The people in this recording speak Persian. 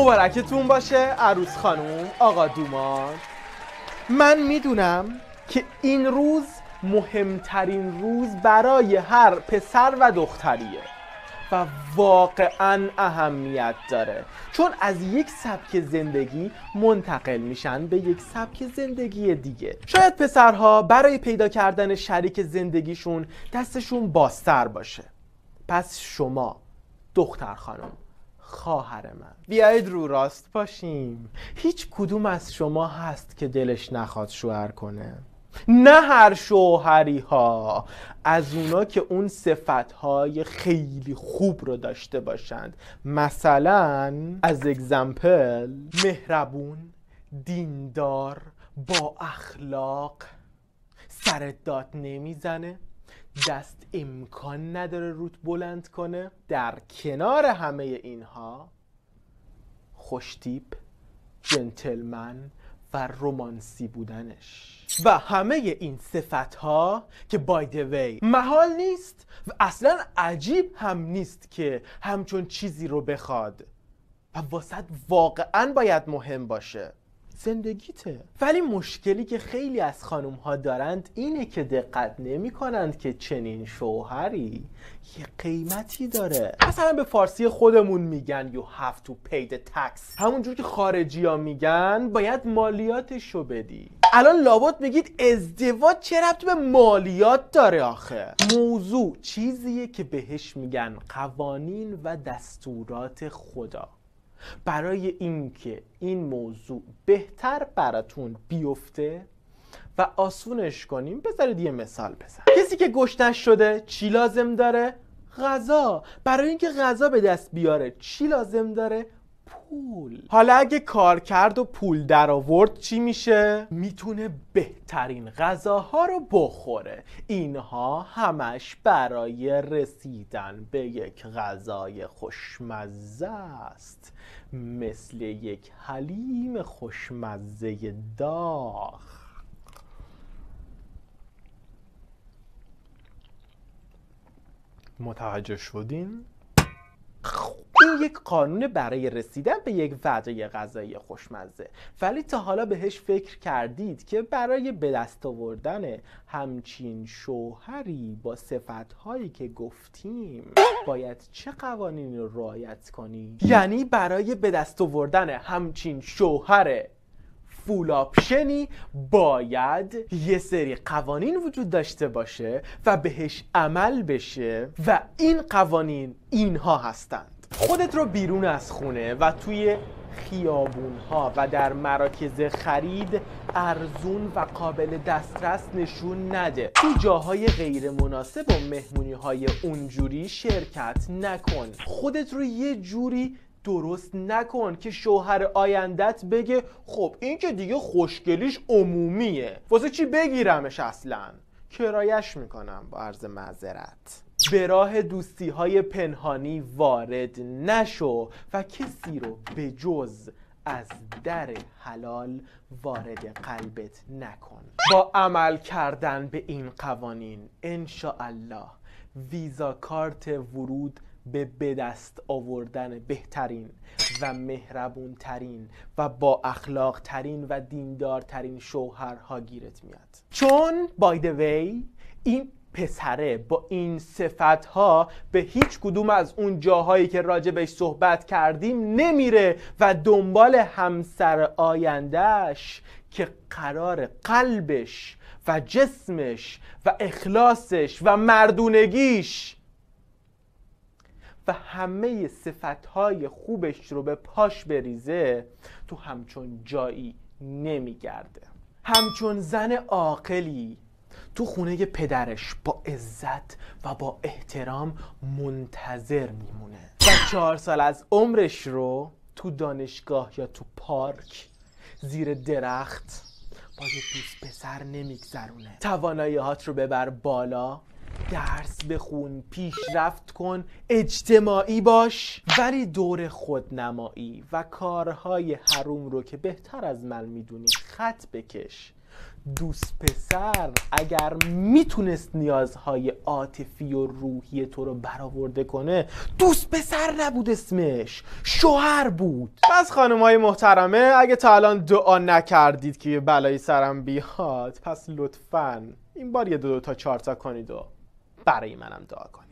مبارکتون باشه عروس خانوم، آقا دومان. من میدونم که این روز مهمترین روز برای هر پسر و دختریه و واقعا اهمیت داره، چون از یک سبک زندگی منتقل میشن به یک سبک زندگی دیگه. شاید پسرها برای پیدا کردن شریک زندگیشون دستشون بازتر باشه. پس شما دختر خانم، خواهر من، بیایید رو راست باشیم. هیچ کدوم از شما هست که دلش نخواد شوهر کنه؟ نه هر شوهری ها، از اونا که اون صفتهای خیلی خوب رو داشته باشند. مثلا از اگزمپل مهربون، دیندار، با اخلاق، سرت داد نمیزنه، دست امکان نداره روت بلند کنه. در کنار همه اینها خوشتیپ، جنتلمن و رومانسی بودنش و همه این صفتها که بای دی وی محال نیست و اصلا عجیب هم نیست که همچون چیزی رو بخواد و واسط واقعا باید مهم باشه. زندگیته. ولی مشکلی که خیلی از خانوم ها دارند اینه که دقت نمی کنند که چنین شوهری یه قیمتی داره. مثلا به فارسی خودمون میگن you have to pay the tax، همونجور که خارجی ها میگن باید مالیاتشو بدی. الان لابد میگید ازدواج چه ربطی به مالیات داره آخه؟ موضوع چیزیه که بهش میگن قوانین و دستورات خدا. برای اینکه این موضوع بهتر براتون بیفته و آسونش کنیم بذارید یه مثال بزنم. کسی که گشتش شده چی لازم داره؟ غذا. برای اینکه غذا به دست بیاره چی لازم داره؟ پول. حالا اگه کار کرد و پول در آورد چی میشه؟ میتونه بهترین غذاها رو بخوره. اینها همش برای رسیدن به یک غذای خوشمزه است، مثل یک حلیم خوشمزه داغ. متوجه شدین؟ این یک قانون برای رسیدن به یک وعده غذایی خوشمزه. ولی تا حالا بهش فکر کردید که برای به دست آوردن همچین شوهری با صفتهایی که گفتیم باید چه قوانینی رو رعایت کنیم؟ یعنی برای به دست آوردن همچین شوهر فول آپشنی باید یه سری قوانین وجود داشته باشه و بهش عمل بشه و این قوانین اینها هستند. خودت رو بیرون از خونه و توی خیابون‌ها و در مراکز خرید ارزون و قابل دسترس نشون نده. تو جاهای غیر مناسب و مهمونی‌های اونجوری شرکت نکن. خودت رو یه جوری درست نکن که شوهر آیندت بگه خب این که دیگه خوشگلیش عمومیه، واسه چی بگیرمش اصلا؟ کرایش میکنم با عرض معذرت. به راه دوستی های پنهانی وارد نشو و کسی رو به جز از در حلال وارد قلبت نکن. با عمل کردن به این قوانین انشاءالله ویزا کارت ورود به دست آوردن بهترین و مهربون ترین و با اخلاق ترین و دیندار ترین شوهرها گیرت میاد. چون بای دی وی این پسره با این صفتها به هیچ کدوم از اون جاهایی که راجبش صحبت کردیم نمیره و دنبال همسر آیندهش که قرار قلبش و جسمش و اخلاصش و مردونگیش و همه صفتهای خوبش رو به پاش بریزه تو همچون جایی نمیگرده. همچون زن عاقلی تو خونه پدرش با عزت و با احترام منتظر میمونه و 4 سال از عمرش رو تو دانشگاه یا تو پارک زیر درخت با یه دوست پسر نمیگذرونه. توانایی‌هات رو ببر بالا، درس بخون، پیشرفت کن، اجتماعی باش، ولی دور خودنمایی و کارهای حروم رو که بهتر از من میدونی خط بکش. دوست پسر اگر میتونست نیازهای عاطفی و روحی تو رو برآورده کنه، دوست پسر نبود اسمش، شوهر بود. پس خانم‌های محترمه، اگه تا الان دعا نکردید که یه بلایی سرم بیاد، پس لطفاً این بار یه 2 تا 4 تا کنید و برای منم دعا کنید.